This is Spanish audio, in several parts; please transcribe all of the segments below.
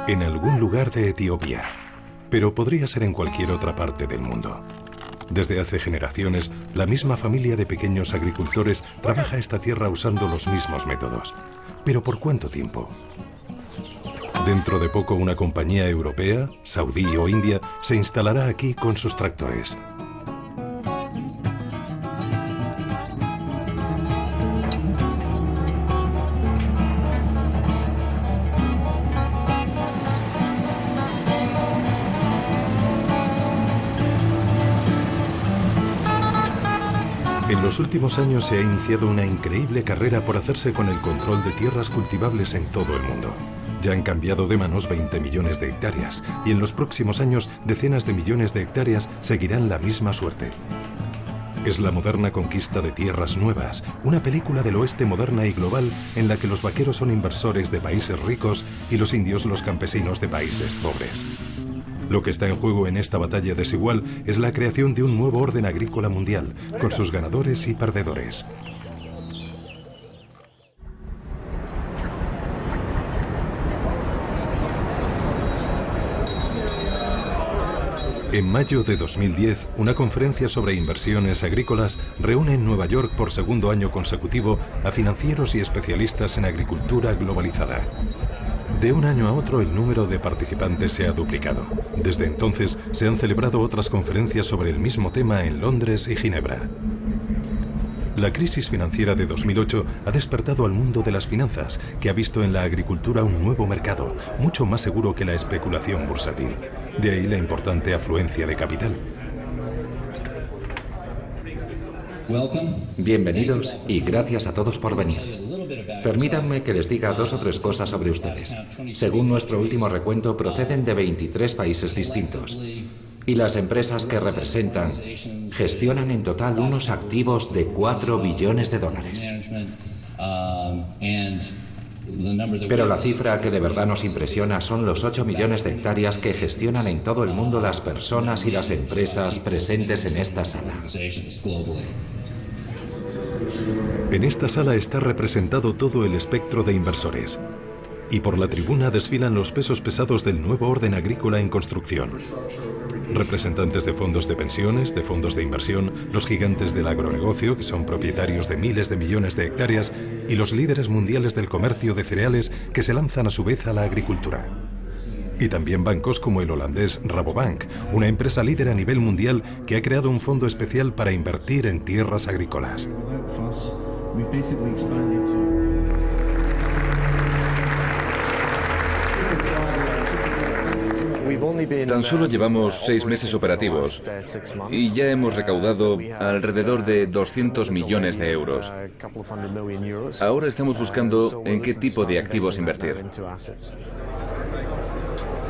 En algún lugar de Etiopía, pero podría ser en cualquier otra parte del mundo. Desde hace generaciones, la misma familia de pequeños agricultores trabaja esta tierra usando los mismos métodos. ¿Pero por cuánto tiempo? Dentro de poco una compañía europea, saudí o india, se instalará aquí con sus tractores. En los últimos años se ha iniciado una increíble carrera por hacerse con el control de tierras cultivables en todo el mundo. Ya han cambiado de manos 20 millones de hectáreas y en los próximos años decenas de millones de hectáreas seguirán la misma suerte. Es la moderna conquista de tierras nuevas, una película del oeste moderna y global en la que los vaqueros son inversores de países ricos y los indios los campesinos de países pobres. Lo que está en juego en esta batalla desigual es la creación de un nuevo orden agrícola mundial, con sus ganadores y perdedores. En mayo de 2010, una conferencia sobre inversiones agrícolas reúne en Nueva York por segundo año consecutivo a financieros y especialistas en agricultura globalizada. De un año a otro el número de participantes se ha duplicado. Desde entonces se han celebrado otras conferencias sobre el mismo tema en Londres y Ginebra. La crisis financiera de 2008 ha despertado al mundo de las finanzas, que ha visto en la agricultura un nuevo mercado, mucho más seguro que la especulación bursátil. De ahí la importante afluencia de capital. Bienvenidos y gracias a todos por venir. Permítanme que les diga 2 o 3 cosas sobre ustedes. Según nuestro último recuento, proceden de 23 países distintos. Y las empresas que representan gestionan en total unos activos de 4 billones de dólares. Pero la cifra que de verdad nos impresiona son los 8 millones de hectáreas que gestionan en todo el mundo las personas y las empresas presentes en esta sala. En esta sala está representado todo el espectro de inversores. Y por la tribuna desfilan los pesos pesados del nuevo orden agrícola en construcción. Representantes de fondos de pensiones, de fondos de inversión, los gigantes del agronegocio, que son propietarios de miles de millones de hectáreas, y los líderes mundiales del comercio de cereales que se lanzan a su vez a la agricultura. Y también bancos como el holandés Rabobank, una empresa líder a nivel mundial que ha creado un fondo especial para invertir en tierras agrícolas. Tan solo llevamos 6 meses operativos y ya hemos recaudado alrededor de 200 millones de euros. Ahora estamos buscando en qué tipo de activos invertir.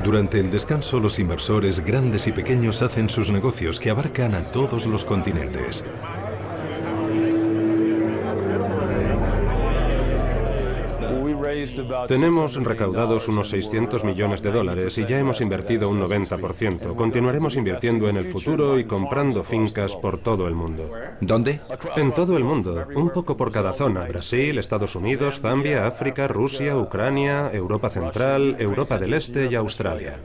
Durante el descanso, los inversores grandes y pequeños hacen sus negocios que abarcan a todos los continentes. Tenemos recaudados unos 600 millones de dólares y ya hemos invertido un 90%. Continuaremos invirtiendo en el futuro y comprando fincas por todo el mundo. ¿Dónde? En todo el mundo, un poco por cada zona. Brasil, Estados Unidos, Zambia, África, Rusia, Ucrania, Europa Central, Europa del Este y Australia.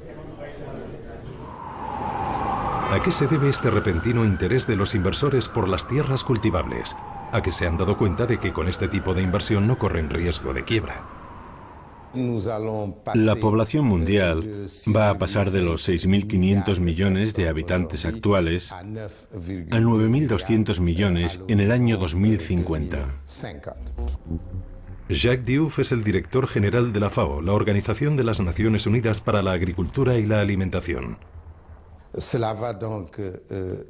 ¿A qué se debe este repentino interés de los inversores por las tierras cultivables? A que se han dado cuenta de que con este tipo de inversión no corren riesgo de quiebra. La población mundial va a pasar de los 6.500 millones de habitantes actuales a 9.200 millones en el año 2050. Jacques Diouf es el director general de la FAO, la Organización de las Naciones Unidas para la Agricultura y la Alimentación.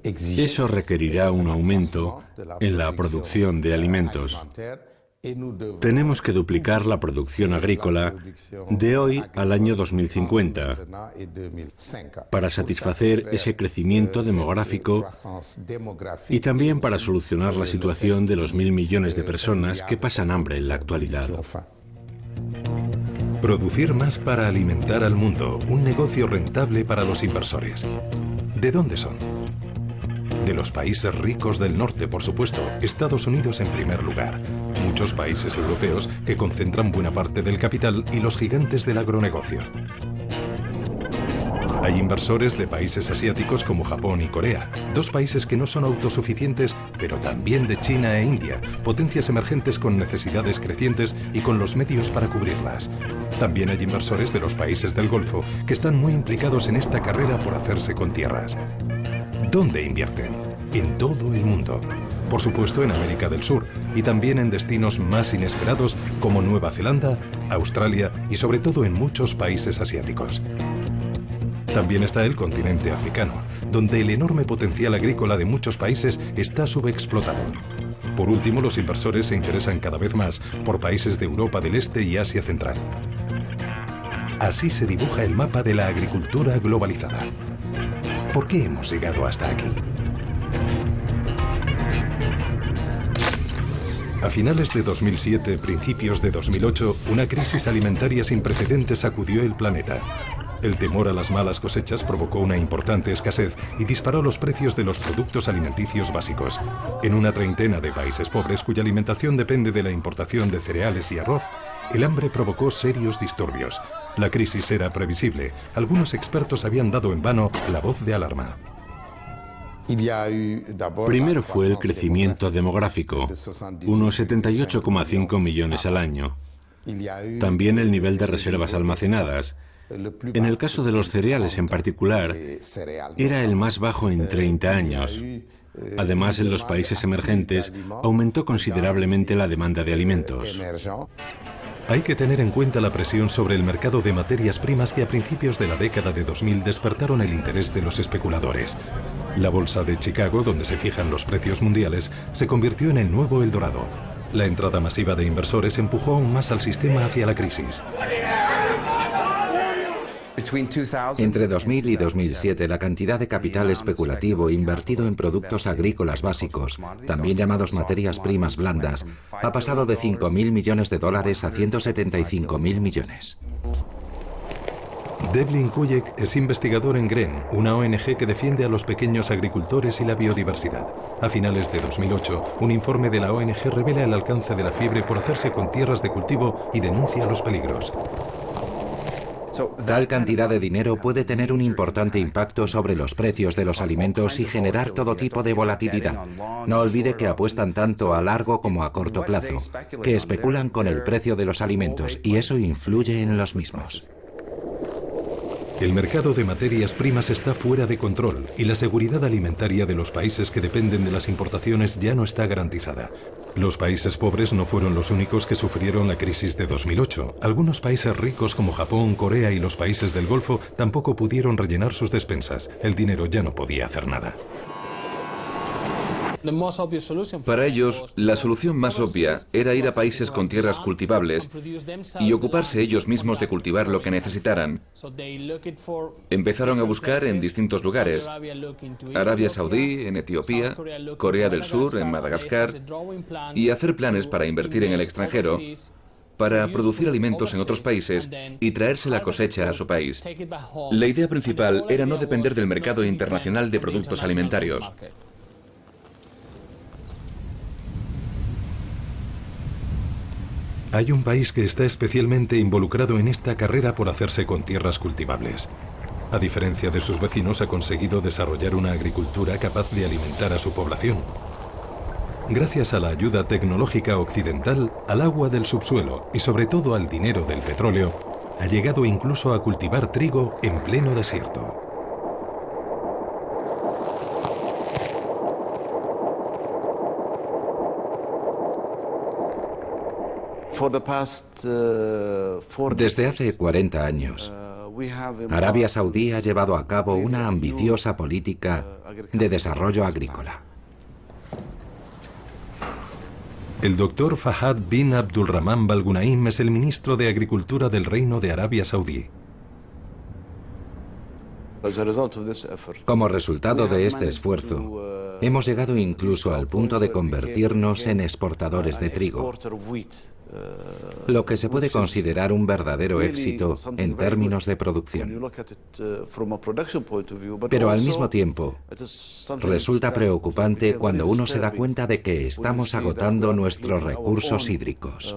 Eso requerirá un aumento en la producción de alimentos Tenemos que duplicar la producción agrícola de hoy al año 2050 para satisfacer ese crecimiento demográfico y también para solucionar la situación de los 1.000 millones de personas que pasan hambre en la actualidad. Producir más para alimentar al mundo, un negocio rentable para los inversores. ¿De dónde son? De los países ricos del norte, por supuesto, Estados Unidos en primer lugar, muchos países europeos que concentran buena parte del capital y los gigantes del agronegocio. Hay inversores de países asiáticos como Japón y Corea, dos países que no son autosuficientes, pero también de China e India, potencias emergentes con necesidades crecientes y con los medios para cubrirlas. También hay inversores de los países del Golfo que están muy implicados en esta carrera por hacerse con tierras. ¿Dónde invierten? En todo el mundo. Por supuesto en América del Sur y también en destinos más inesperados como Nueva Zelanda, Australia y sobre todo en muchos países asiáticos. También está el continente africano, donde el enorme potencial agrícola de muchos países está subexplotado. Por último, los inversores se interesan cada vez más por países de Europa del Este y Asia Central. Así se dibuja el mapa de la agricultura globalizada. ¿Por qué hemos llegado hasta aquí? A finales de 2007, principios de 2008, una crisis alimentaria sin precedentes sacudió el planeta. El temor a las malas cosechas provocó una importante escasez y disparó los precios de los productos alimenticios básicos. En una treintena de países pobres cuya alimentación depende de la importación de cereales y arroz, el hambre provocó serios disturbios. La crisis era previsible. Algunos expertos habían dado en vano la voz de alarma. Primero fue el crecimiento demográfico, unos 78,5 millones al año. También el nivel de reservas almacenadas. En el caso de los cereales en particular, era el más bajo en 30 años. Además, en los países emergentes, aumentó considerablemente la demanda de alimentos. Hay que tener en cuenta la presión sobre el mercado de materias primas que a principios de la década de 2000 despertaron el interés de los especuladores. La bolsa de Chicago, donde se fijan los precios mundiales, se convirtió en el nuevo Eldorado. La entrada masiva de inversores empujó aún más al sistema hacia la crisis. Entre 2000 y 2007, la cantidad de capital especulativo invertido en productos agrícolas básicos, también llamados materias primas blandas, ha pasado de 5.000 millones de dólares a 175.000 millones. Devlin Kuyek es investigador en GREN, una ONG que defiende a los pequeños agricultores y la biodiversidad. A finales de 2008, un informe de la ONG revela el alcance de la fiebre por hacerse con tierras de cultivo y denuncia los peligros. Tal cantidad de dinero puede tener un importante impacto sobre los precios de los alimentos y generar todo tipo de volatilidad. No olvide que apuestan tanto a largo como a corto plazo, que especulan con el precio de los alimentos y eso influye en los mismos. El mercado de materias primas está fuera de control y la seguridad alimentaria de los países que dependen de las importaciones ya no está garantizada. Los países pobres no fueron los únicos que sufrieron la crisis de 2008. Algunos países ricos como Japón, Corea y los países del Golfo tampoco pudieron rellenar sus despensas. El dinero ya no podía hacer nada. Para ellos, la solución más obvia era ir a países con tierras cultivables y ocuparse ellos mismos de cultivar lo que necesitaran. Empezaron a buscar en distintos lugares: Arabia Saudí, en Etiopía, Corea del Sur, en Madagascar, y hacer planes para invertir en el extranjero, para producir alimentos en otros países y traerse la cosecha a su país. La idea principal era no depender del mercado internacional de productos alimentarios. Hay un país que está especialmente involucrado en esta carrera por hacerse con tierras cultivables. A diferencia de sus vecinos, ha conseguido desarrollar una agricultura capaz de alimentar a su población. Gracias a la ayuda tecnológica occidental, al agua del subsuelo y sobre todo al dinero del petróleo, ha llegado incluso a cultivar trigo en pleno desierto. Desde hace 40 años, Arabia Saudí ha llevado a cabo una ambiciosa política de desarrollo agrícola. El doctor Fahad bin Abdulrahman Balgunaim es el ministro de Agricultura del Reino de Arabia Saudí. Como resultado de este esfuerzo, hemos llegado incluso al punto de convertirnos en exportadores de trigo, lo que se puede considerar un verdadero éxito en términos de producción. Pero al mismo tiempo, resulta preocupante cuando uno se da cuenta de que estamos agotando nuestros recursos hídricos.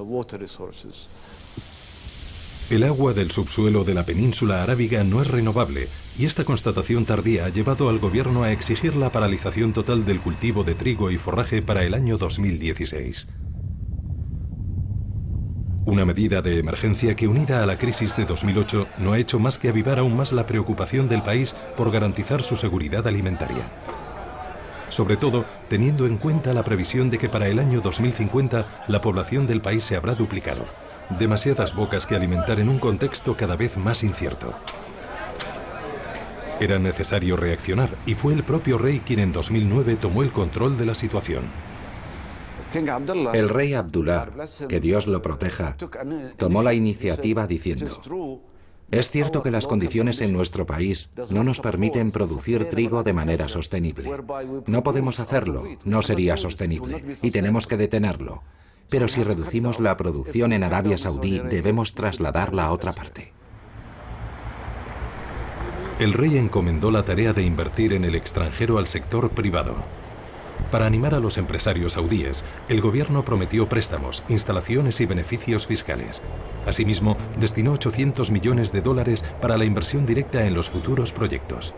El agua del subsuelo de la península arábiga no es renovable, y esta constatación tardía ha llevado al gobierno a exigir la paralización total del cultivo de trigo y forraje para el año 2016. Una medida de emergencia que, unida a la crisis de 2008, no ha hecho más que avivar aún más la preocupación del país por garantizar su seguridad alimentaria. Sobre todo, teniendo en cuenta la previsión de que para el año 2050 la población del país se habrá duplicado. Demasiadas bocas que alimentar en un contexto cada vez más incierto. Era necesario reaccionar, y fue el propio rey quien en 2009 tomó el control de la situación. El rey Abdullah, que Dios lo proteja, tomó la iniciativa diciendo: es cierto que las condiciones en nuestro país no nos permiten producir trigo de manera sostenible. No podemos hacerlo, no sería sostenible, y tenemos que detenerlo. Pero si reducimos la producción en Arabia Saudí, debemos trasladarla a otra parte. El rey encomendó la tarea de invertir en el extranjero al sector privado. Para animar a los empresarios saudíes, el gobierno prometió préstamos, instalaciones y beneficios fiscales. Asimismo, destinó 800 millones de dólares para la inversión directa en los futuros proyectos.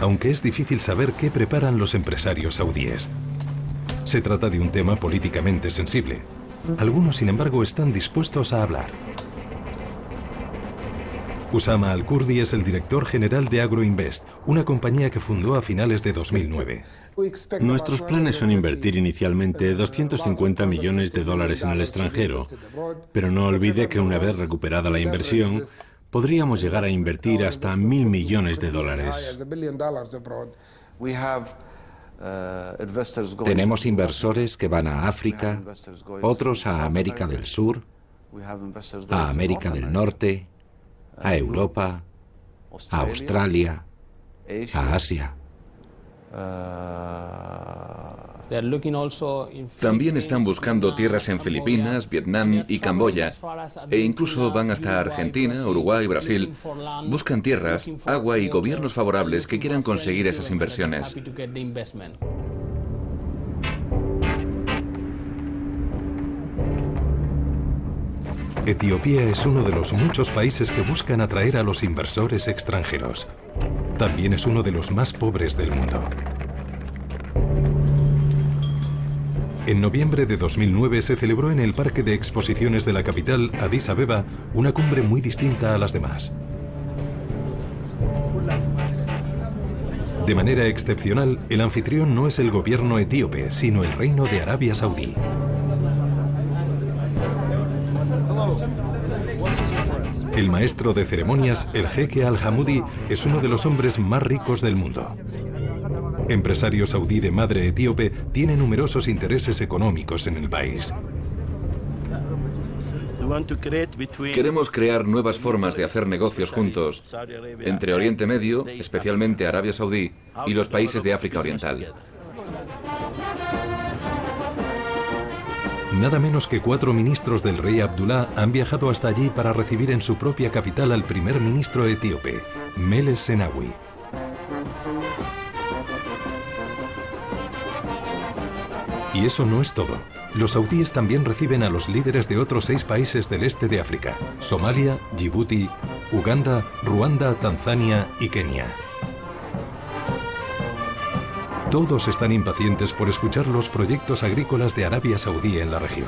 Aunque es difícil saber qué preparan los empresarios saudíes. Se trata de un tema políticamente sensible. Algunos, sin embargo, están dispuestos a hablar. Usama Al-Kurdi es el director general de Agroinvest, una compañía que fundó a finales de 2009. Nuestros planes son invertir inicialmente 250 millones de dólares en el extranjero, pero no olvide que una vez recuperada la inversión, podríamos llegar a invertir hasta 1.000 millones de dólares. Tenemos inversores que van a África, otros a América del Sur, a América del Norte, a Europa, a Australia, a Asia. También están buscando tierras en Filipinas, Vietnam y Camboya, e incluso van hasta Argentina, Uruguay, Brasil. Buscan tierras, agua y gobiernos favorables que quieran conseguir esas inversiones. Etiopía es uno de los muchos países que buscan atraer a los inversores extranjeros. También es uno de los más pobres del mundo. En noviembre de 2009 se celebró en el Parque de Exposiciones de la capital, Addis Abeba, una cumbre muy distinta a las demás. De manera excepcional, el anfitrión no es el gobierno etíope, sino el Reino de Arabia Saudí. El maestro de ceremonias, el jeque Al-Hamoudi, es uno de los hombres más ricos del mundo. Empresario saudí de madre etíope, tiene numerosos intereses económicos en el país. Queremos crear nuevas formas de hacer negocios juntos entre Oriente Medio, especialmente Arabia Saudí, y los países de África Oriental. Nada menos que 4 ministros del rey Abdullah han viajado hasta allí para recibir en su propia capital al primer ministro etíope, Meles Zenawi. Y eso no es todo. Los saudíes también reciben a los líderes de otros 6 países del este de África: Somalia, Djibouti, Uganda, Ruanda, Tanzania y Kenia. Todos están impacientes por escuchar los proyectos agrícolas de Arabia Saudí en la región.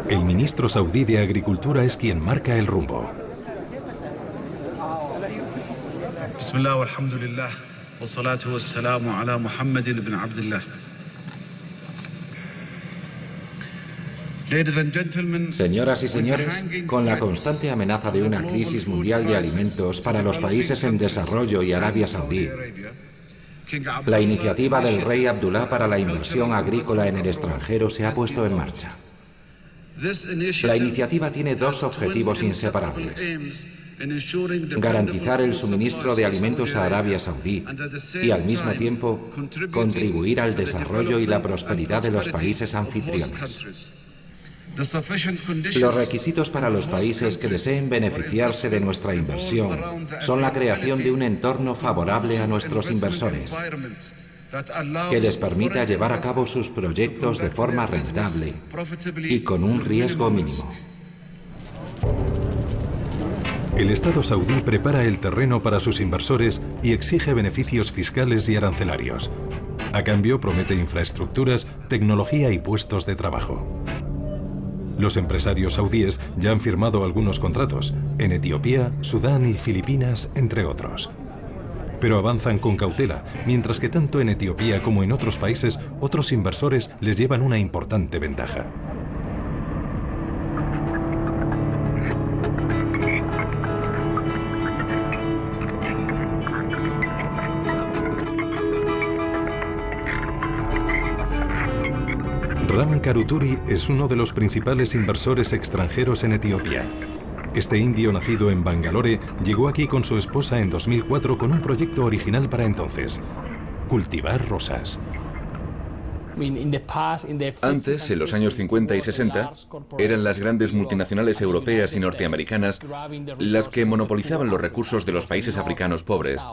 El ministro saudí de Agricultura es quien marca el rumbo. Bismillah walhamdulillah wa salatu wa salamu ala Muhammad ibn Abdullah. Señoras y señores, con la constante amenaza de una crisis mundial de alimentos para los países en desarrollo y Arabia Saudí, la iniciativa del rey Abdullah para la inversión agrícola en el extranjero se ha puesto en marcha. La iniciativa tiene dos objetivos inseparables: garantizar el suministro de alimentos a Arabia Saudí y, al mismo tiempo, contribuir al desarrollo y la prosperidad de los países anfitriones. Los requisitos para los países que deseen beneficiarse de nuestra inversión son la creación de un entorno favorable a nuestros inversores, que les permita llevar a cabo sus proyectos de forma rentable y con un riesgo mínimo. El Estado saudí prepara el terreno para sus inversores y exige beneficios fiscales y arancelarios. A cambio, promete infraestructuras, tecnología y puestos de trabajo. Los empresarios saudíes ya han firmado algunos contratos en Etiopía, Sudán y Filipinas, entre otros. Pero avanzan con cautela, mientras que tanto en Etiopía como en otros países, otros inversores les llevan una importante ventaja. Ram Karuturi es uno de los principales inversores extranjeros en Etiopía. Este indio nacido en Bangalore llegó aquí con su esposa en 2004 con un proyecto original para entonces: cultivar rosas. Antes, en los años 50 y 60, eran las grandes multinacionales europeas y norteamericanas las que monopolizaban los recursos de los países africanos pobres.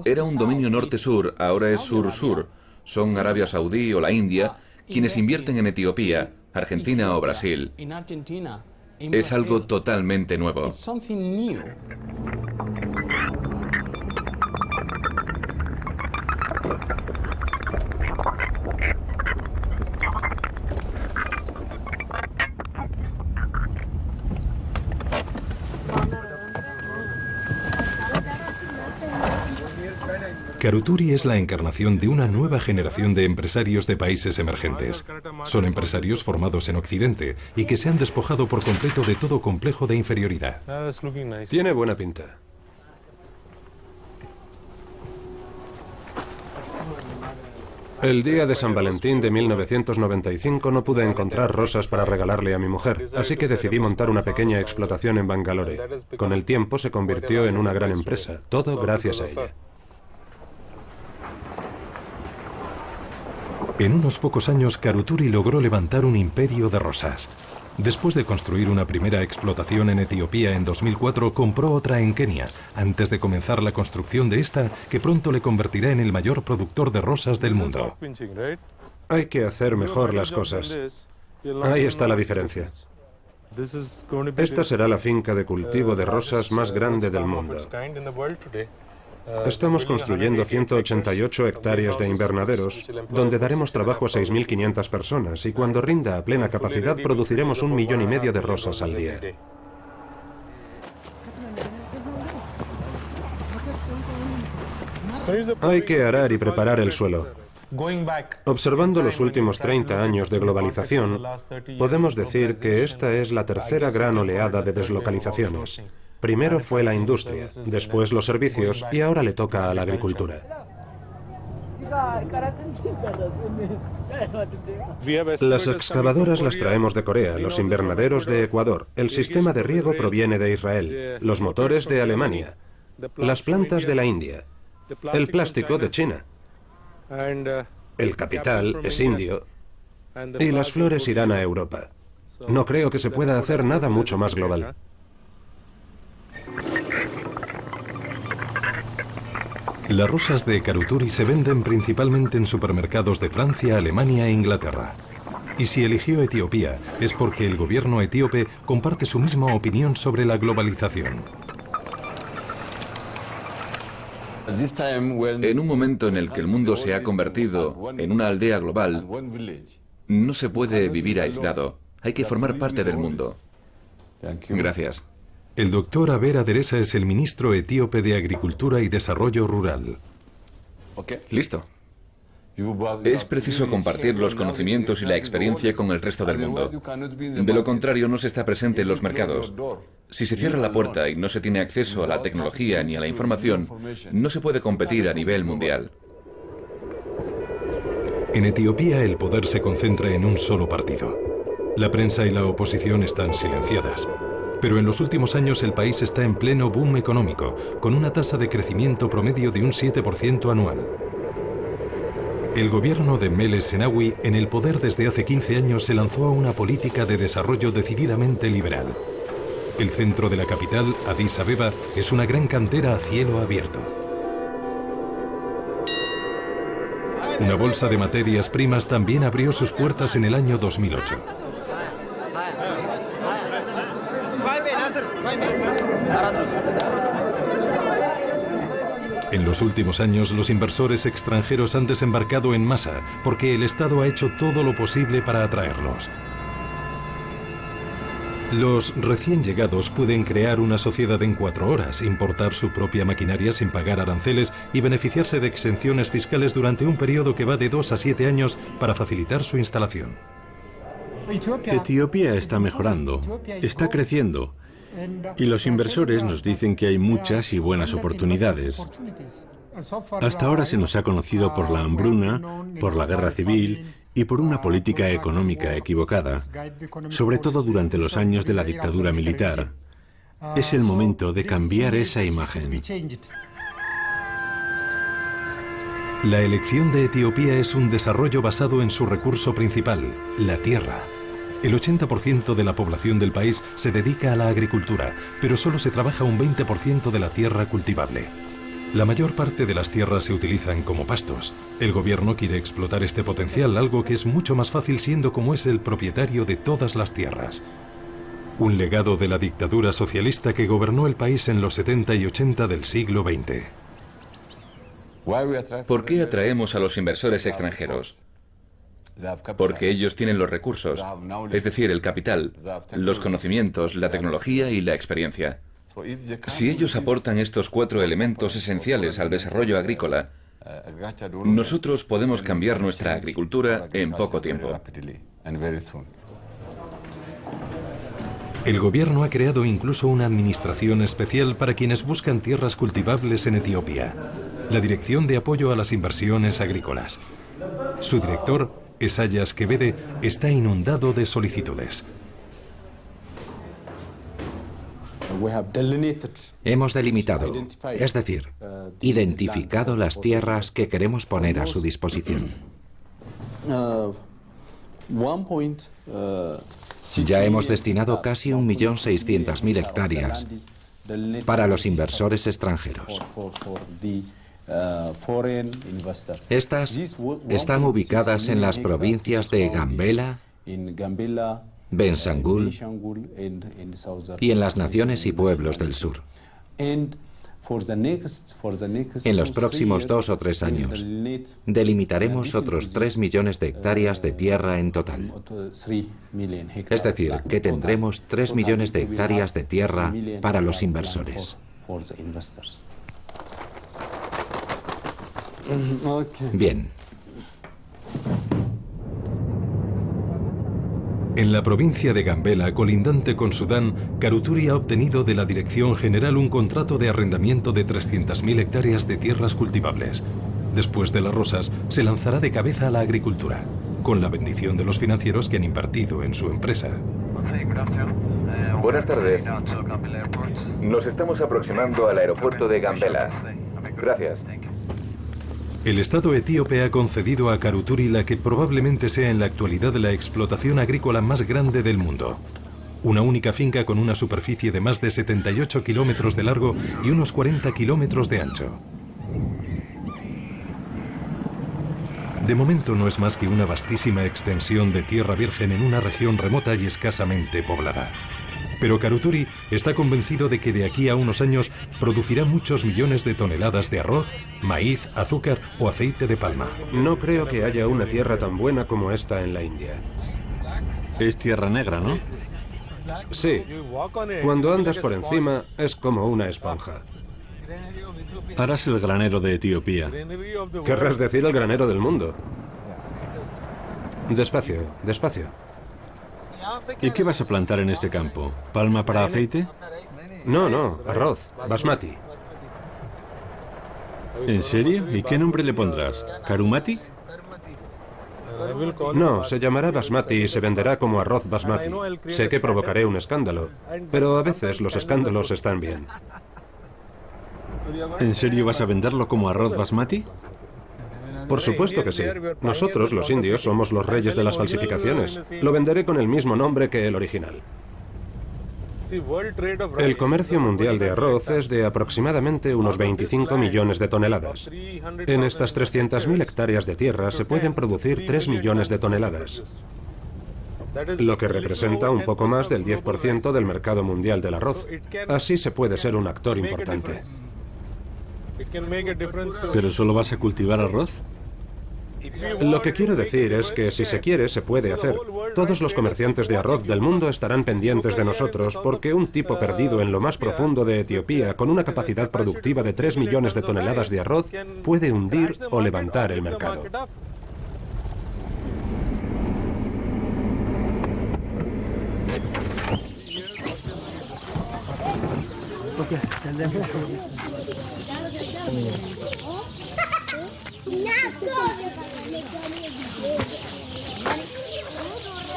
Era un dominio norte-sur, ahora es sur-sur. Son Arabia Saudí o la India quienes invierten en Etiopía, Argentina o Brasil. Es algo totalmente nuevo. Karuturi es la encarnación de una nueva generación de empresarios de países emergentes. Son empresarios formados en Occidente y que se han despojado por completo de todo complejo de inferioridad. Tiene buena pinta. El día de San Valentín de 1995 no pude encontrar rosas para regalarle a mi mujer, así que decidí montar una pequeña explotación en Bangalore. Con el tiempo se convirtió en una gran empresa, todo gracias a ella. En unos pocos años, Karuturi logró levantar un imperio de rosas. Después de construir una primera explotación en Etiopía en 2004, compró otra en Kenia, antes de comenzar la construcción de esta, que pronto le convertirá en el mayor productor de rosas del mundo. Hay que hacer mejor las cosas. Ahí está la diferencia. Esta será la finca de cultivo de rosas más grande del mundo. Estamos construyendo 188 hectáreas de invernaderos, donde daremos trabajo a 6.500 personas, y cuando rinda a plena capacidad produciremos 1,5 millones de rosas al día. Hay que arar y preparar el suelo. Observando los últimos 30 años de globalización, podemos decir que esta es la tercera gran oleada de deslocalizaciones. Primero fue la industria, después los servicios y ahora le toca a la agricultura. Las excavadoras las traemos de Corea, los invernaderos de Ecuador, el sistema de riego proviene de Israel, los motores de Alemania, las plantas de la India, el plástico de China, el capital es indio y las flores irán a Europa. No creo que se pueda hacer nada mucho más global. Las rosas de Karuturi se venden principalmente en supermercados de Francia, Alemania e Inglaterra. Y si eligió Etiopía es porque el gobierno etíope comparte su misma opinión sobre la globalización. En un momento en el que el mundo se ha convertido en una aldea global, no se puede vivir aislado. Hay que formar parte del mundo. Gracias. El doctor Aber Aderesa es el ministro etíope de Agricultura y Desarrollo Rural. Listo. Es preciso compartir los conocimientos y la experiencia con el resto del mundo. De lo contrario, no se está presente en los mercados. Si se cierra la puerta y no se tiene acceso a la tecnología ni a la información, no se puede competir a nivel mundial. En Etiopía el poder se concentra en un solo partido. La prensa y la oposición están silenciadas. Pero en los últimos años el país está en pleno boom económico, con una tasa de crecimiento promedio de un 7% anual. El gobierno de Meles Zenawi, en el poder desde hace 15 años, se lanzó a una política de desarrollo decididamente liberal. El centro de la capital, Addis Abeba, es una gran cantera a cielo abierto. Una bolsa de materias primas también abrió sus puertas en el año 2008. En los últimos años, los inversores extranjeros han desembarcado en masa porque el Estado ha hecho todo lo posible para atraerlos. Los recién llegados pueden crear una sociedad en 4 horas, importar su propia maquinaria sin pagar aranceles y beneficiarse de exenciones fiscales durante un periodo que va de 2 a 7 años para facilitar su instalación. Etiopía está mejorando, está creciendo. Y los inversores nos dicen que hay muchas y buenas oportunidades. Hasta ahora se nos ha conocido por la hambruna, por la guerra civil y por una política económica equivocada, sobre todo durante los años de la dictadura militar. Es el momento de cambiar esa imagen. La elección de Etiopía es un desarrollo basado en su recurso principal, la tierra. El 80% de la población del país se dedica a la agricultura, pero solo se trabaja un 20% de la tierra cultivable. La mayor parte de las tierras se utilizan como pastos. El gobierno quiere explotar este potencial, algo que es mucho más fácil siendo como es el propietario de todas las tierras. Un legado de la dictadura socialista que gobernó el país en los 70 y 80 del siglo XX. ¿Por qué atraemos a los inversores extranjeros? Porque ellos tienen los recursos, es decir, el capital, los conocimientos, la tecnología y la experiencia. Si ellos aportan estos 4 elementos esenciales al desarrollo agrícola, nosotros podemos cambiar nuestra agricultura en poco tiempo. El gobierno ha creado incluso una administración especial para quienes buscan tierras cultivables en Etiopía, la Dirección de Apoyo a las Inversiones Agrícolas. Su director, Esayas Kebede, está inundado de solicitudes. Hemos delimitado, es decir, identificado las tierras que queremos poner a su disposición. Ya hemos destinado casi 1.600.000 hectáreas para los inversores extranjeros. Estas están ubicadas en las provincias de Gambela, Bensangul y en las naciones y pueblos del sur. En los próximos 2 o 3 años, delimitaremos otros 3 millones de hectáreas de tierra en total. Es decir, que tendremos 3 millones de hectáreas de tierra para los inversores. Bien. En la provincia de Gambela, colindante con Sudán, Karuturi ha obtenido de la Dirección General un contrato de arrendamiento de 300.000 hectáreas de tierras cultivables. Después de las rosas, se lanzará de cabeza a la agricultura, con la bendición de los financieros que han invertido en su empresa. Buenas tardes. Nos estamos aproximando al aeropuerto de Gambela. Gracias. El Estado etíope ha concedido a Karuturi la que probablemente sea en la actualidad la explotación agrícola más grande del mundo. Una única finca con una superficie de más de 78 kilómetros de largo y unos 40 kilómetros de ancho. De momento no es más que una vastísima extensión de tierra virgen en una región remota y escasamente poblada. Pero Karuturi está convencido de que de aquí a unos años producirá muchos millones de toneladas de arroz, maíz, azúcar o aceite de palma. No creo que haya una tierra tan buena como esta en la India. Es tierra negra, ¿no? Sí. Cuando andas por encima es como una esponja. Harás el granero de Etiopía. Querrás decir el granero del mundo. Despacio, despacio. ¿Y qué vas a plantar en este campo? ¿Palma para aceite? No, no, arroz, basmati. ¿En serio? ¿Y qué nombre le pondrás? ¿Karumati? No, se llamará basmati y se venderá como arroz basmati. Sé que provocaré un escándalo, pero a veces los escándalos están bien. ¿En serio vas a venderlo como arroz basmati? Por supuesto que sí. Nosotros, los indios, somos los reyes de las falsificaciones. Lo venderé con el mismo nombre que el original. El comercio mundial de arroz es de aproximadamente unos 25 millones de toneladas. En estas 300.000 hectáreas de tierra se pueden producir 3 millones de toneladas, lo que representa un poco más del 10% del mercado mundial del arroz. Así se puede ser un actor importante. ¿Pero solo vas a cultivar arroz? Lo que quiero decir es que si se quiere, se puede hacer. Todos los comerciantes de arroz del mundo estarán pendientes de nosotros porque un tipo perdido en lo más profundo de Etiopía, con una capacidad productiva de 3 millones de toneladas de arroz, puede hundir o levantar el mercado.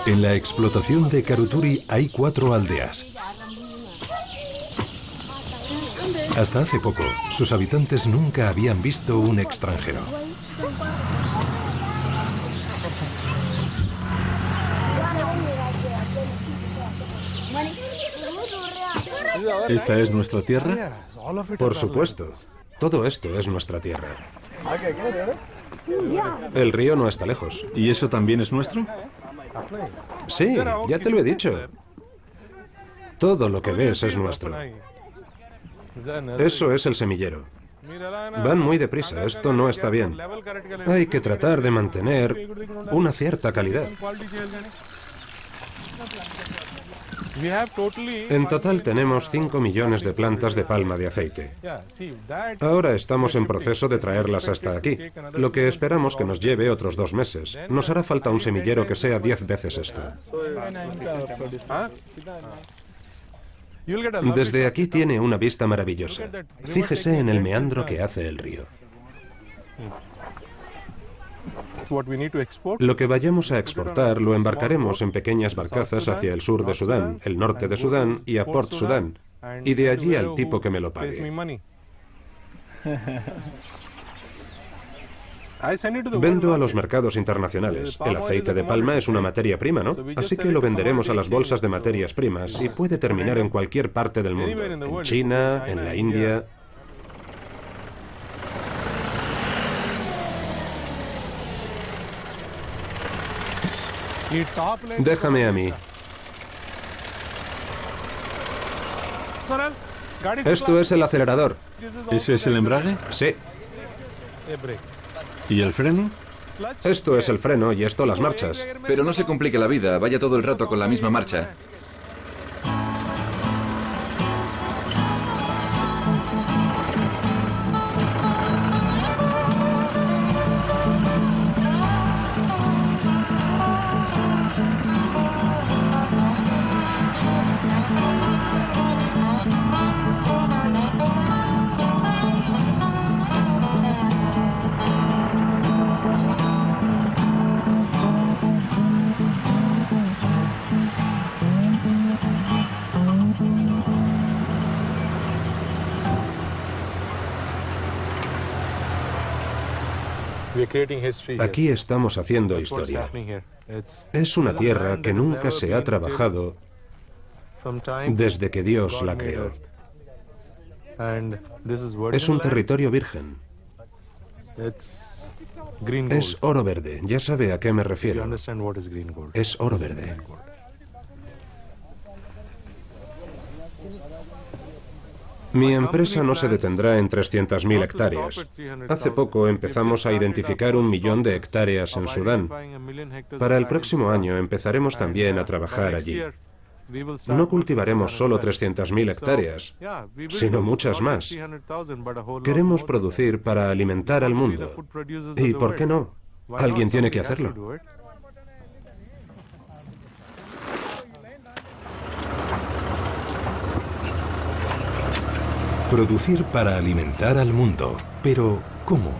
En la explotación de Karuturi hay 4 aldeas. Hasta hace poco, sus habitantes nunca habían visto un extranjero. ¿Esta es nuestra tierra? Por supuesto. Todo esto es nuestra tierra. El río no está lejos. ¿Y eso también es nuestro? Sí, ya te lo he dicho. Todo lo que ves es nuestro. Eso es el semillero. Van muy deprisa, esto no está bien. Hay que tratar de mantener una cierta calidad. En total tenemos 5 millones de plantas de palma de aceite. Ahora estamos en proceso de traerlas hasta aquí, lo que esperamos que nos lleve otros 2 meses. Nos hará falta un semillero que sea 10 veces esto. Desde aquí tiene una vista maravillosa. Fíjese en el meandro que hace el río. Lo que vayamos a exportar lo embarcaremos en pequeñas barcazas hacia el sur de Sudán, el norte de Sudán y a Port Sudán, y de allí al tipo que me lo pague. Vendo a los mercados internacionales. El aceite de palma es una materia prima, ¿no? Así que lo venderemos a las bolsas de materias primas y puede terminar en cualquier parte del mundo, en China, en la India. Déjame a mí. Esto es el acelerador. ¿Ese es el embrague? Sí. ¿Y el freno? Esto es el freno y esto las marchas. Pero no se complique la vida, vaya todo el rato con la misma marcha. Aquí estamos haciendo historia. Es una tierra que nunca se ha trabajado desde que Dios la creó. Es un territorio virgen. Es oro verde, ya sabe a qué me refiero. Es oro verde. Mi empresa no se detendrá en 300.000 hectáreas. Hace poco empezamos a identificar 1 millón de hectáreas en Sudán. Para el próximo año empezaremos también a trabajar allí. No cultivaremos solo 300.000 hectáreas, sino muchas más. Queremos producir para alimentar al mundo. ¿Y por qué no? Alguien tiene que hacerlo. Producir para alimentar al mundo. Pero, ¿cómo?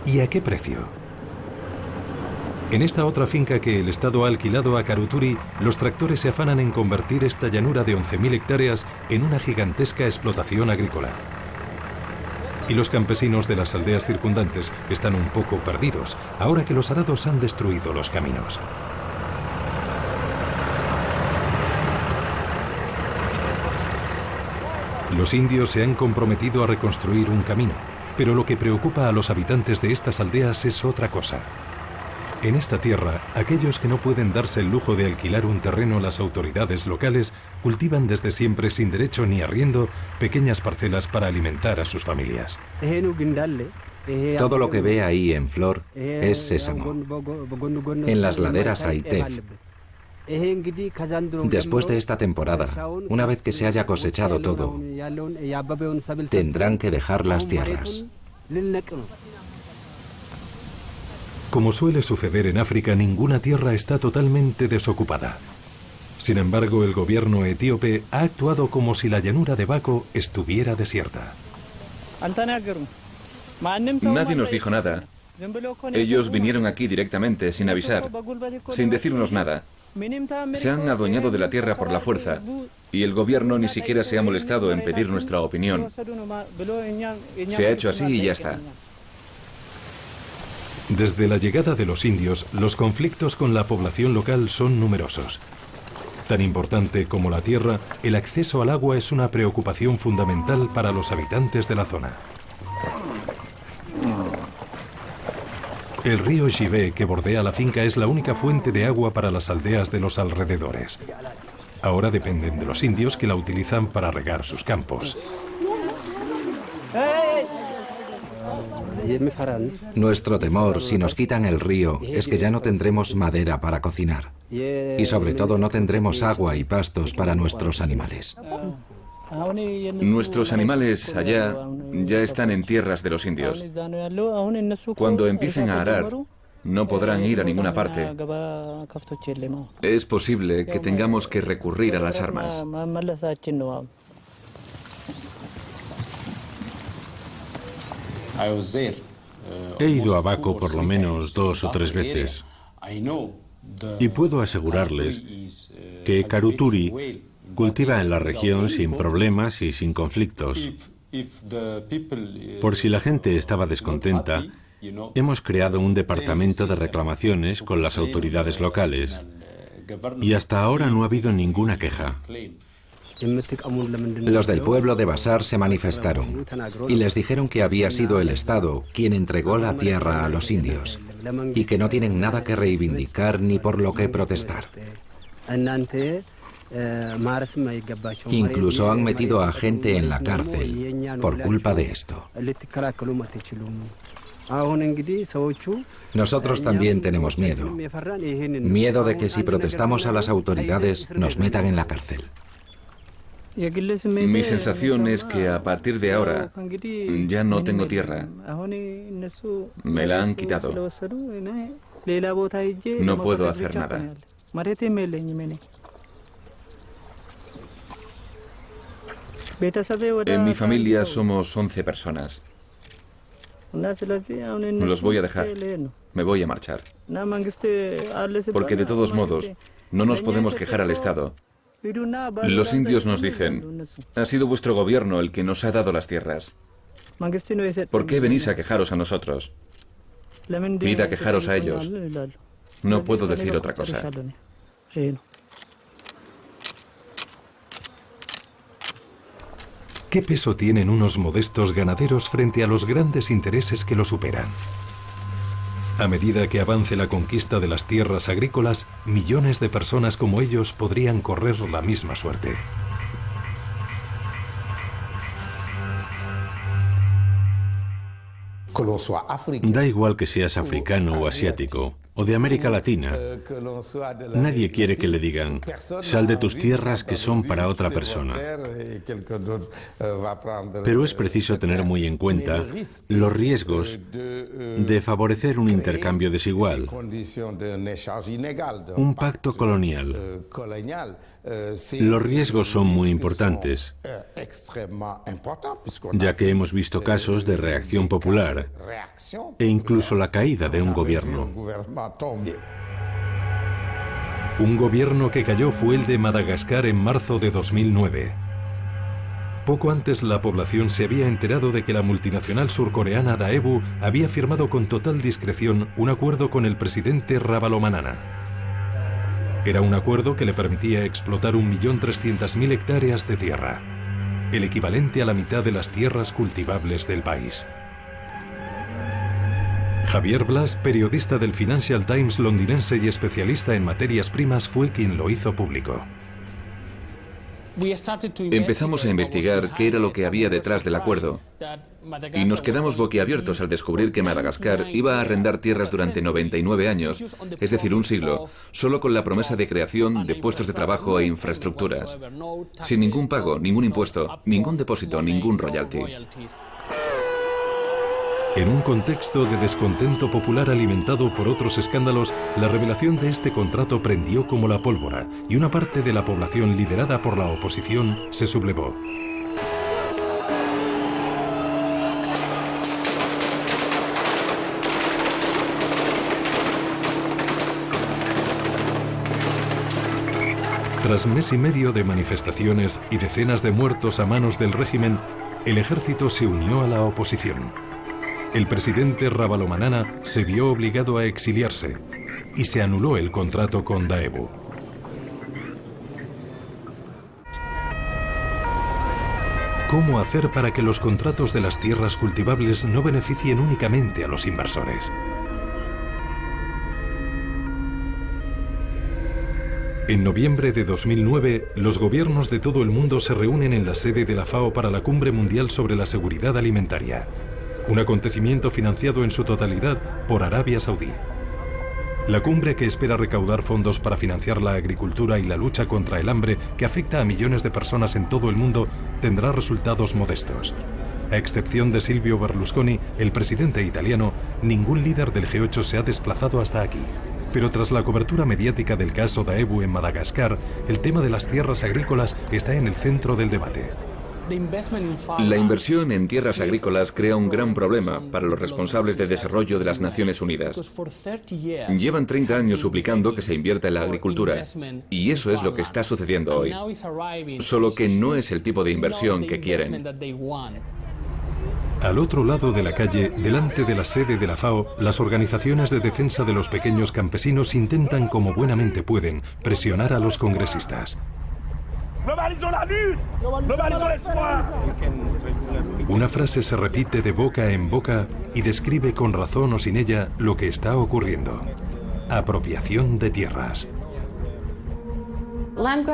¿Y a qué precio? En esta otra finca que el Estado ha alquilado a Karuturi, los tractores se afanan en convertir esta llanura de 11.000 hectáreas en una gigantesca explotación agrícola. Y los campesinos de las aldeas circundantes están un poco perdidos, ahora que los arados han destruido los caminos. Los indios se han comprometido a reconstruir un camino, pero lo que preocupa a los habitantes de estas aldeas es otra cosa. En esta tierra, aquellos que no pueden darse el lujo de alquilar un terreno a las autoridades locales cultivan desde siempre sin derecho ni arriendo pequeñas parcelas para alimentar a sus familias. Todo lo que ve ahí en flor es sésamo. En las laderas hay tef. Después de esta temporada, una vez que se haya cosechado todo, tendrán que dejar las tierras. Como suele suceder en África, ninguna tierra está totalmente desocupada. Sin embargo, el gobierno etíope ha actuado como si la llanura de Bako estuviera desierta. Nadie nos dijo nada. Ellos vinieron aquí directamente, sin avisar, sin decirnos nada. Se han adueñado de la tierra por la fuerza y el gobierno ni siquiera se ha molestado en pedir nuestra opinión. Se ha hecho así y ya está. Desde la llegada de los indios, los conflictos con la población local son numerosos. Tan importante como la tierra, el acceso al agua es una preocupación fundamental para los habitantes de la zona. El río Jibe, que bordea la finca, es la única fuente de agua para las aldeas de los alrededores. Ahora dependen de los indios, que la utilizan para regar sus campos. Nuestro temor, si nos quitan el río, es que ya no tendremos madera para cocinar. Y sobre todo no tendremos agua y pastos para nuestros animales. Nuestros animales allá ya están en tierras de los indios. Cuando empiecen a arar, no podrán ir a ninguna parte. Es posible que tengamos que recurrir a las armas. He ido a Bako por lo menos 2 o 3 veces y puedo asegurarles que Karuturi cultiva en la región sin problemas y sin conflictos. Por si la gente estaba descontenta, hemos creado un departamento de reclamaciones con las autoridades locales y hasta ahora no ha habido ninguna queja. Los del pueblo de Basar se manifestaron y les dijeron que había sido el Estado quien entregó la tierra a los indios y que no tienen nada que reivindicar ni por lo que protestar. Incluso han metido a gente en la cárcel por culpa de esto. Nosotros también tenemos miedo. Miedo de que si protestamos a las autoridades nos metan en la cárcel. Mi sensación es que a partir de ahora ya no tengo tierra. Me la han quitado. No puedo hacer nada. En mi familia somos 11 personas. Los voy a dejar. Me voy a marchar. Porque de todos modos, no nos podemos quejar al Estado. Los indios nos dicen, ha sido vuestro gobierno el que nos ha dado las tierras. ¿Por qué venís a quejaros a nosotros? Id a quejaros a ellos. No puedo decir otra cosa. ¿Qué peso tienen unos modestos ganaderos frente a los grandes intereses que los superan? A medida que avance la conquista de las tierras agrícolas, millones de personas como ellos podrían correr la misma suerte. Da igual que seas africano o asiático. o de América Latina, nadie quiere que le digan, sal de tus tierras que son para otra persona. Pero es preciso tener muy en cuenta los riesgos de favorecer un intercambio desigual, un pacto colonial. Los riesgos son muy importantes, ya que hemos visto casos de reacción popular e incluso la caída de un gobierno. Un gobierno que cayó fue el de Madagascar en marzo de 2009. Poco antes la población se había enterado de que la multinacional surcoreana Daewoo había firmado con total discreción un acuerdo con el presidente Ravalomanana. Era un acuerdo que le permitía explotar 1.300.000 hectáreas de tierra, el equivalente a la mitad de las tierras cultivables del país. Javier Blas, periodista del Financial Times londinense y especialista en materias primas, fue quien lo hizo público. Empezamos a investigar qué era lo que había detrás del acuerdo y nos quedamos boquiabiertos al descubrir que Madagascar iba a arrendar tierras durante 99 años, es decir, un siglo, solo con la promesa de creación de puestos de trabajo e infraestructuras, sin ningún pago, ningún impuesto, ningún depósito, ningún royalty. En un contexto de descontento popular alimentado por otros escándalos, la revelación de este contrato prendió como la pólvora y una parte de la población liderada por la oposición se sublevó. Tras mes y medio de manifestaciones y decenas de muertos a manos del régimen, el ejército se unió a la oposición. El presidente Ravalomanana se vio obligado a exiliarse y se anuló el contrato con Daewoo. ¿Cómo hacer para que los contratos de las tierras cultivables no beneficien únicamente a los inversores? En noviembre de 2009, los gobiernos de todo el mundo se reúnen en la sede de la FAO para la Cumbre Mundial sobre la Seguridad Alimentaria, un acontecimiento financiado en su totalidad por Arabia Saudí. La cumbre, que espera recaudar fondos para financiar la agricultura y la lucha contra el hambre que afecta a millones de personas en todo el mundo, tendrá resultados modestos. A excepción de Silvio Berlusconi, el presidente italiano, ningún líder del G8 se ha desplazado hasta aquí. Pero tras la cobertura mediática del caso Daewoo en Madagascar, el tema de las tierras agrícolas está en el centro del debate. La inversión en tierras agrícolas crea un gran problema para los responsables de desarrollo de las Naciones Unidas. Llevan 30 años suplicando que se invierta en la agricultura, y eso es lo que está sucediendo hoy. Solo que no es el tipo de inversión que quieren. Al otro lado de la calle, delante de la sede de la FAO, las organizaciones de defensa de los pequeños campesinos intentan, como buenamente pueden, presionar a los congresistas. Una frase se repite de boca en boca y describe con razón o sin ella lo que está ocurriendo. Apropiación de tierras.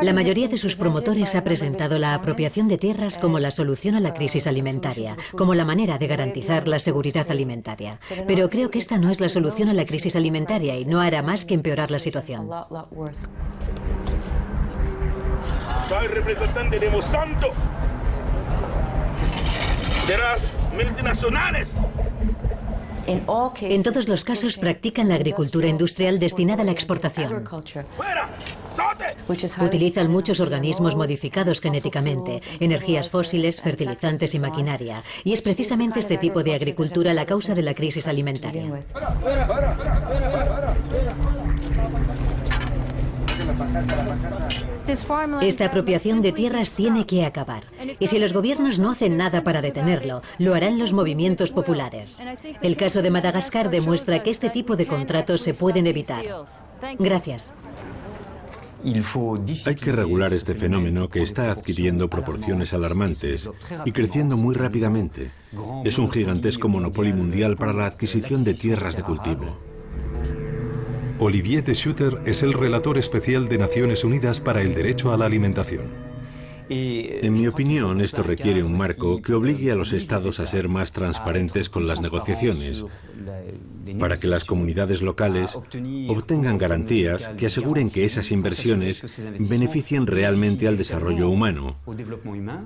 La mayoría de sus promotores ha presentado la apropiación de tierras como la solución a la crisis alimentaria, como la manera de garantizar la seguridad alimentaria. Pero creo que esta no es la solución a la crisis alimentaria y no hará más que empeorar la situación. Soy representante de Monsanto, de las multinacionales. En todos los casos practican la agricultura industrial destinada a la exportación. Utilizan muchos organismos modificados genéticamente, energías fósiles, fertilizantes y maquinaria. Y es precisamente este tipo de agricultura la causa de la crisis alimentaria. Esta apropiación de tierras tiene que acabar. Y si los gobiernos no hacen nada para detenerlo, lo harán los movimientos populares. El caso de Madagascar demuestra que este tipo de contratos se pueden evitar. Gracias. Hay que regular este fenómeno que está adquiriendo proporciones alarmantes y creciendo muy rápidamente. Es un gigantesco monopolio mundial para la adquisición de tierras de cultivo. Olivier de Schutter es el relator especial de Naciones Unidas para el derecho a la alimentación. En mi opinión, esto requiere un marco que obligue a los estados a ser más transparentes con las negociaciones, para que las comunidades locales obtengan garantías que aseguren que esas inversiones beneficien realmente al desarrollo humano,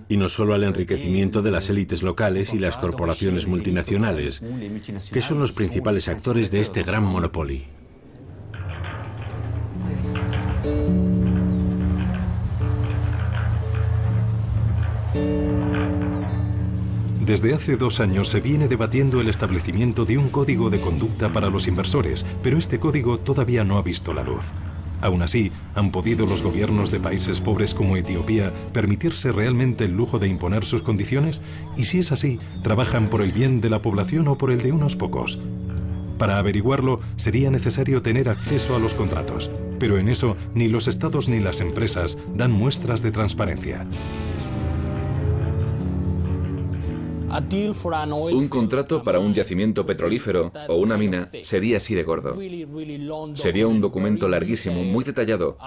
y no solo al enriquecimiento de las élites locales y las corporaciones multinacionales, que son los principales actores de este gran monopolio. Desde hace 2 años se viene debatiendo el establecimiento de un código de conducta para los inversores, pero este código todavía no ha visto la luz. Aún así, ¿han podido los gobiernos de países pobres como Etiopía permitirse realmente el lujo de imponer sus condiciones? Y si es así, ¿trabajan por el bien de la población o por el de unos pocos? Para averiguarlo, sería necesario tener acceso a los contratos. Pero en eso, ni los estados ni las empresas dan muestras de transparencia. Un contrato para un yacimiento petrolífero o una mina sería así de gordo. Sería un documento larguísimo, muy detallado,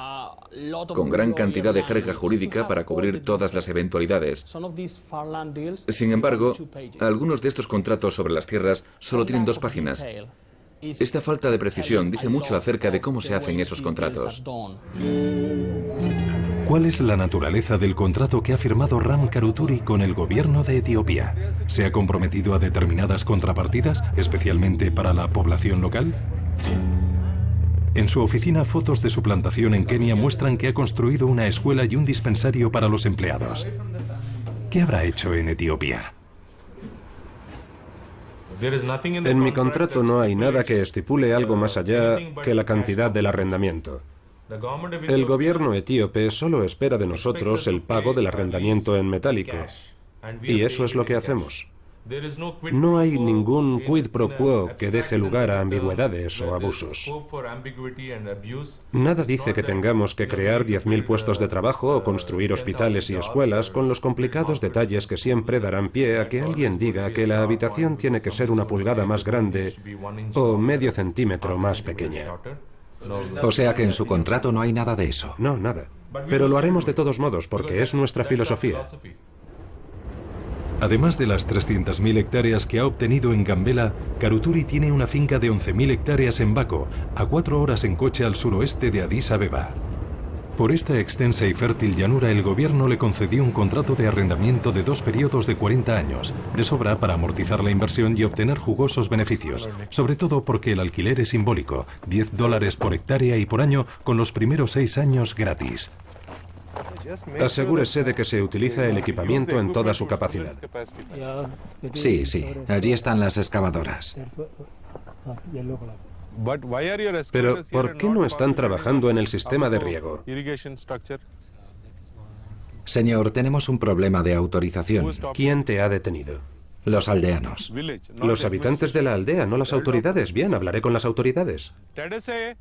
con gran cantidad de jerga jurídica para cubrir todas las eventualidades. Sin embargo, algunos de estos contratos sobre las tierras solo tienen 2 páginas. Esta falta de precisión dice mucho acerca de cómo se hacen esos contratos. ¿Cuál es la naturaleza del contrato que ha firmado Ram Karuturi con el gobierno de Etiopía? ¿Se ha comprometido a determinadas contrapartidas, especialmente para la población local? En su oficina, fotos de su plantación en Kenia muestran que ha construido una escuela y un dispensario para los empleados. ¿Qué habrá hecho en Etiopía? En mi contrato no hay nada que estipule algo más allá que la cantidad del arrendamiento. El gobierno etíope solo espera de nosotros el pago del arrendamiento en metálico, y eso es lo que hacemos. No hay ningún quid pro quo que deje lugar a ambigüedades o abusos. Nada dice que tengamos que crear 10.000 puestos de trabajo o construir hospitales y escuelas con los complicados detalles que siempre darán pie a que alguien diga que la habitación tiene que ser 1 pulgada más grande o medio centímetro más pequeña. O sea que en su contrato no hay nada de eso. No, nada. Pero lo haremos de todos modos porque es nuestra filosofía. Además de las 300.000 hectáreas que ha obtenido en Gambela, Karuturi tiene una finca de 11.000 hectáreas en Bako, a 4 horas en coche al suroeste de Addis Abeba. Por esta extensa y fértil llanura, el gobierno le concedió un contrato de arrendamiento de 2 periodos de 40 años, de sobra para amortizar la inversión y obtener jugosos beneficios, sobre todo porque el alquiler es simbólico, $10 por hectárea y por año, con los primeros 6 años gratis. Asegúrese de que se utiliza el equipamiento en toda su capacidad. Sí, allí están las excavadoras. Pero, ¿por qué no están trabajando en el sistema de riego? Señor, tenemos un problema de autorización. ¿Quién te ha detenido? Los aldeanos. Los habitantes de la aldea, no las autoridades. Bien, hablaré con las autoridades.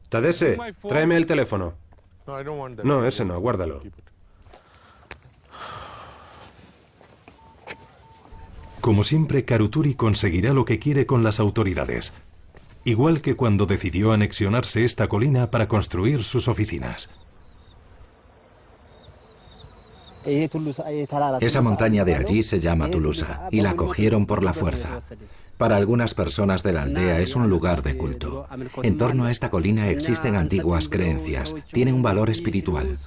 Tadesse, tráeme el teléfono. No, ese no, guárdalo. Como siempre, Karuturi conseguirá lo que quiere con las autoridades. Igual que cuando decidió anexionarse esta colina para construir sus oficinas. Esa montaña de allí se llama Tulusa y la cogieron por la fuerza. Para algunas personas de la aldea es un lugar de culto. En torno a esta colina existen antiguas creencias, tiene un valor espiritual.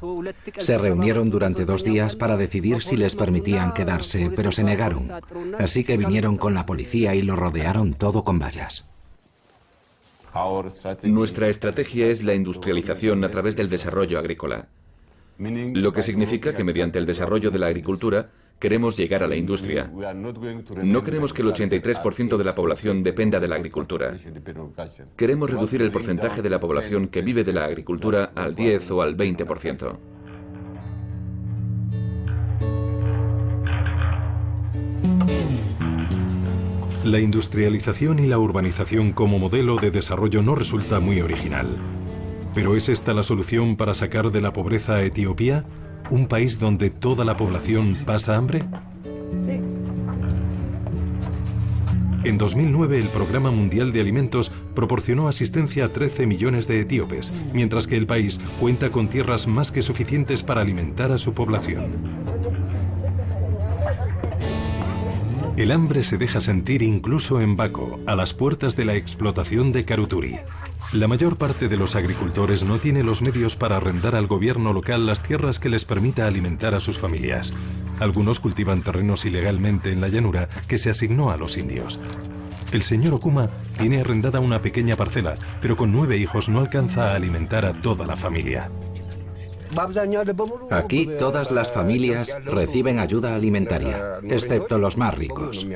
Se reunieron durante 2 días para decidir si les permitían quedarse, pero se negaron. Así que vinieron con la policía y lo rodearon todo con vallas. Nuestra estrategia es la industrialización a través del desarrollo agrícola, lo que significa que mediante el desarrollo de la agricultura queremos llegar a la industria. No queremos que el 83% de la población dependa de la agricultura. Queremos reducir el porcentaje de la población que vive de la agricultura al 10 o al 20%. La industrialización y la urbanización como modelo de desarrollo no resulta muy original. ¿Pero es esta la solución para sacar de la pobreza a Etiopía, un país donde toda la población pasa hambre? En 2009, el Programa Mundial de Alimentos proporcionó asistencia a 13 millones de etíopes, mientras que el país cuenta con tierras más que suficientes para alimentar a su población. El hambre se deja sentir incluso en Bako, a las puertas de la explotación de Karuturi. La mayor parte de los agricultores no tiene los medios para arrendar al gobierno local las tierras que les permita alimentar a sus familias. Algunos cultivan terrenos ilegalmente en la llanura que se asignó a los indios. El señor Okuma tiene arrendada una pequeña parcela, pero con 9 hijos no alcanza a alimentar a toda la familia. Aquí todas las familias reciben ayuda alimentaria, excepto los más ricos.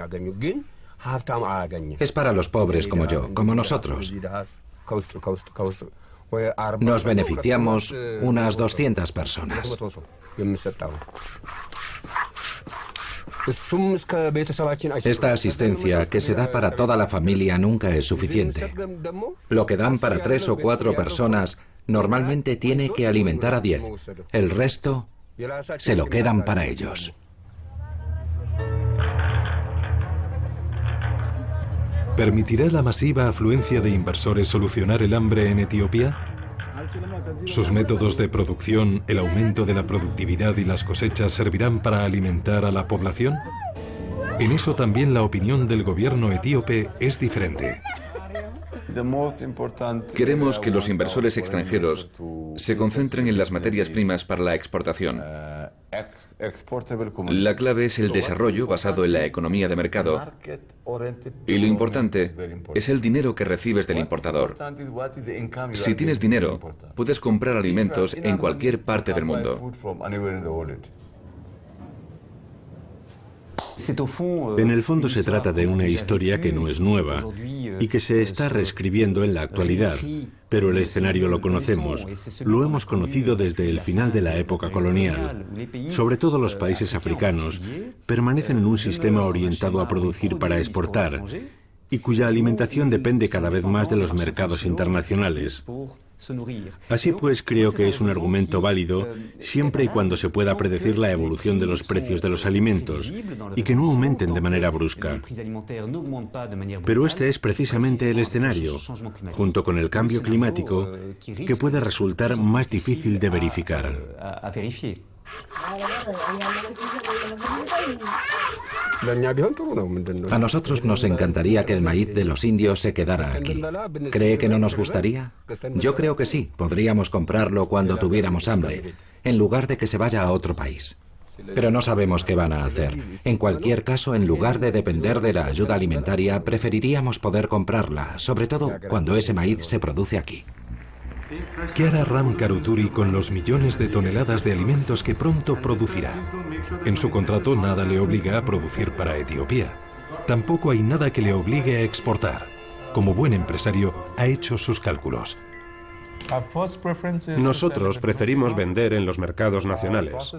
Es para los pobres como yo, como nosotros. Nos beneficiamos unas 200 personas. Esta asistencia que se da para toda la familia nunca es suficiente. Lo que dan para 3 o 4 personas normalmente tiene que alimentar a 10. El resto se lo quedan para ellos. ¿Permitirá la masiva afluencia de inversores solucionar el hambre en Etiopía? ¿Sus métodos de producción, el aumento de la productividad y las cosechas servirán para alimentar a la población? En eso también la opinión del gobierno etíope es diferente. Queremos que los inversores extranjeros se concentren en las materias primas para la exportación. La clave es el desarrollo basado en la economía de mercado. Y lo importante es el dinero que recibes del importador. Si tienes dinero, puedes comprar alimentos en cualquier parte del mundo. En el fondo se trata de una historia que no es nueva y que se está reescribiendo en la actualidad, pero el escenario lo conocemos, lo hemos conocido desde el final de la época colonial. Sobre todo los países africanos permanecen en un sistema orientado a producir para exportar y cuya alimentación depende cada vez más de los mercados internacionales. Así pues, creo que es un argumento válido siempre y cuando se pueda predecir la evolución de los precios de los alimentos y que no aumenten de manera brusca. Pero este es precisamente el escenario, junto con el cambio climático, que puede resultar más difícil de verificar. A nosotros nos encantaría que el maíz de los indios se quedara aquí. ¿Cree que no nos gustaría? Yo creo que sí, podríamos comprarlo cuando tuviéramos hambre, en lugar de que se vaya a otro país. Pero no sabemos qué van a hacer. En cualquier caso, en lugar de depender de la ayuda alimentaria, preferiríamos poder comprarla, sobre todo cuando ese maíz se produce aquí. ¿Qué hará Ram Karuturi con los millones de toneladas de alimentos que pronto producirá? En su contrato nada le obliga a producir para Etiopía. Tampoco hay nada que le obligue a exportar. Como buen empresario, ha hecho sus cálculos. Nosotros preferimos vender en los mercados nacionales.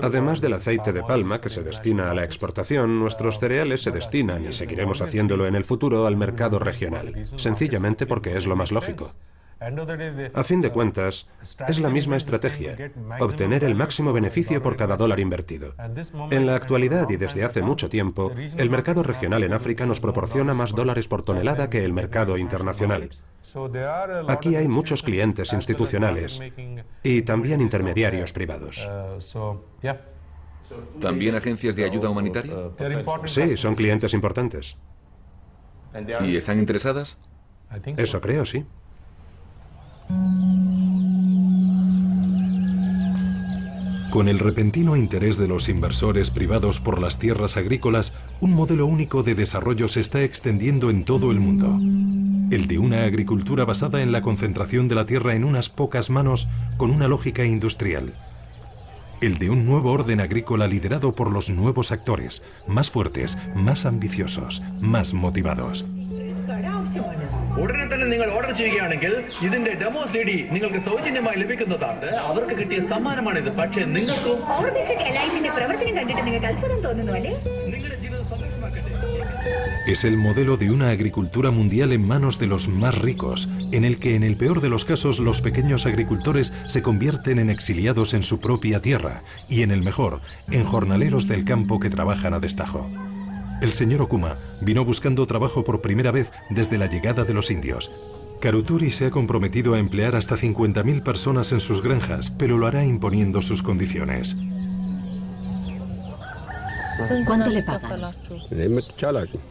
Además del aceite de palma que se destina a la exportación, nuestros cereales se destinan, y seguiremos haciéndolo en el futuro, al mercado regional, sencillamente porque es lo más lógico. A fin de cuentas, es la misma estrategia, obtener el máximo beneficio por cada dólar invertido. En la actualidad y desde hace mucho tiempo, el mercado regional en África nos proporciona más dólares por tonelada que el mercado internacional. Aquí hay muchos clientes institucionales y también intermediarios privados. ¿También agencias de ayuda humanitaria? Sí, son clientes importantes. ¿Y están interesadas? Eso creo, sí. Con el repentino interés de los inversores privados por las tierras agrícolas, un modelo único de desarrollo se está extendiendo en todo el mundo. El de una agricultura basada en la concentración de la tierra en unas pocas manos con una lógica industrial. El de un nuevo orden agrícola liderado por los nuevos actores, más fuertes, más ambiciosos, más motivados. Es el modelo de una agricultura mundial en manos de los más ricos, en el que en el peor de los casos los pequeños agricultores se convierten en exiliados en su propia tierra y en el mejor, en jornaleros del campo que trabajan a destajo. El señor Okuma vino buscando trabajo por primera vez desde la llegada de los indios. Karuturi se ha comprometido a emplear hasta 50.000 personas en sus granjas, pero lo hará imponiendo sus condiciones. ¿Cuánto le pagan?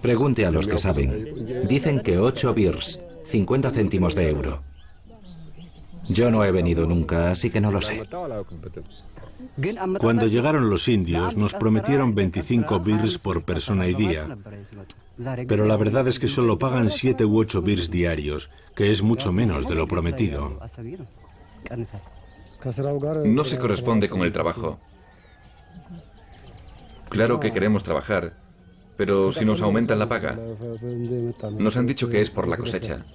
Pregunte a los que saben. Dicen que 8 birrs, 50 céntimos de euro. Yo no he venido nunca, así que no lo sé. Cuando llegaron los indios, nos prometieron 25 birrs por persona y día. Pero la verdad es que solo pagan 7 u 8 birrs diarios, que es mucho menos de lo prometido. No se corresponde con el trabajo. Claro que queremos trabajar, pero si nos aumentan la paga. Nos han dicho que es por la cosecha.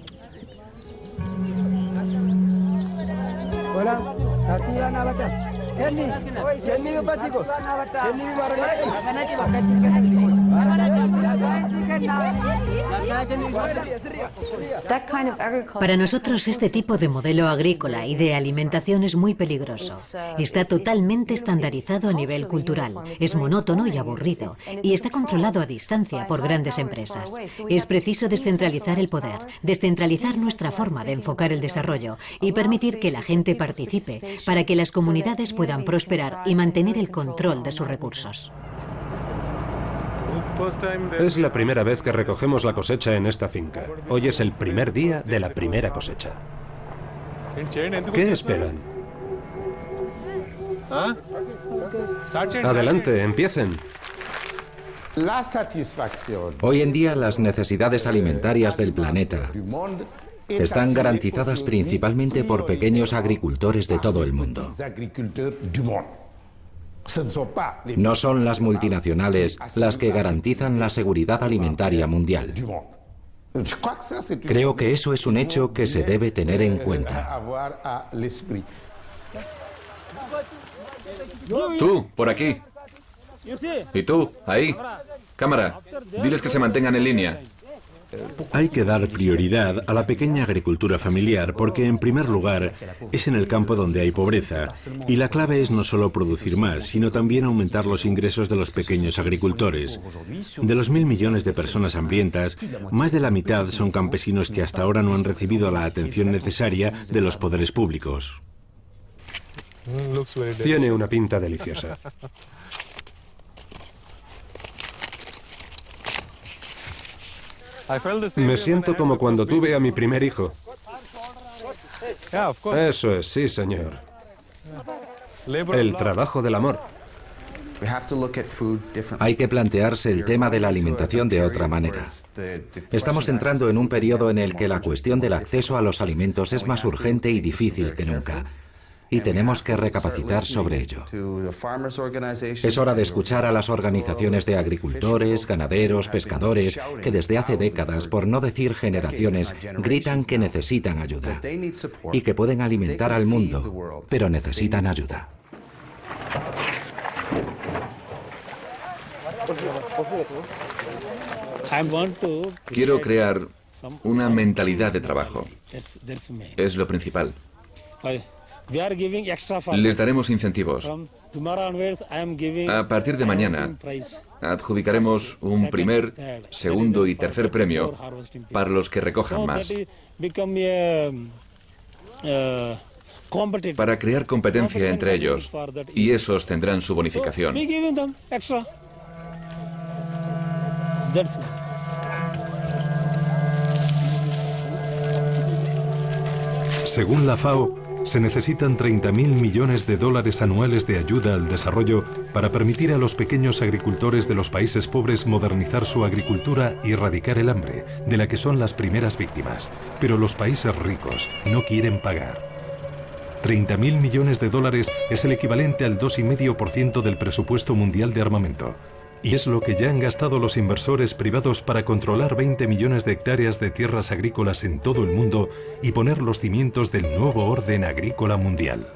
Para nosotros este tipo de modelo agrícola y de alimentación es muy peligroso. Está totalmente estandarizado a nivel cultural, es monótono y aburrido, y está controlado a distancia por grandes empresas. Es preciso descentralizar el poder, descentralizar nuestra forma de enfocar el desarrollo y permitir que la gente participe para que las comunidades puedan prosperar y mantener el control de sus recursos. Es la primera vez que recogemos la cosecha en esta finca. Hoy es el primer día de la primera cosecha. ¿Qué esperan? Adelante, empiecen. Hoy en día las necesidades alimentarias del planeta están garantizadas principalmente por pequeños agricultores de todo el mundo. No son las multinacionales las que garantizan la seguridad alimentaria mundial. Creo que eso es un hecho que se debe tener en cuenta. Tú, por aquí. Y tú, ahí. Cámara, diles que se mantengan en línea. Hay que dar prioridad a la pequeña agricultura familiar porque, en primer lugar, es en el campo donde hay pobreza y la clave es no solo producir más, sino también aumentar los ingresos de los pequeños agricultores. De los 1.000 millones de personas hambrientas, más de la mitad son campesinos que hasta ahora no han recibido la atención necesaria de los poderes públicos. Tiene una pinta deliciosa. Me siento como cuando tuve a mi primer hijo. Eso es, sí, señor. El trabajo del amor. Hay que plantearse el tema de la alimentación de otra manera. Estamos entrando en un periodo en el que la cuestión del acceso a los alimentos es más urgente y difícil que nunca. Y tenemos que recapacitar sobre ello. Es hora de escuchar a las organizaciones de agricultores, ganaderos, pescadores, que desde hace décadas, por no decir generaciones, gritan que necesitan ayuda y que pueden alimentar al mundo, pero necesitan ayuda. Quiero crear una mentalidad de trabajo. Es lo principal. Les daremos incentivos. A partir de mañana, adjudicaremos un primer, segundo y tercer premio para los que recojan más. Para crear competencia entre ellos, y esos tendrán su bonificación. Según la FAO, se necesitan 30.000 millones de dólares anuales de ayuda al desarrollo para permitir a los pequeños agricultores de los países pobres modernizar su agricultura y erradicar el hambre, de la que son las primeras víctimas. Pero los países ricos no quieren pagar. 30.000 millones de dólares es el equivalente al 2,5% del presupuesto mundial de armamento. Y es lo que ya han gastado los inversores privados para controlar 20 millones de hectáreas de tierras agrícolas en todo el mundo y poner los cimientos del nuevo orden agrícola mundial.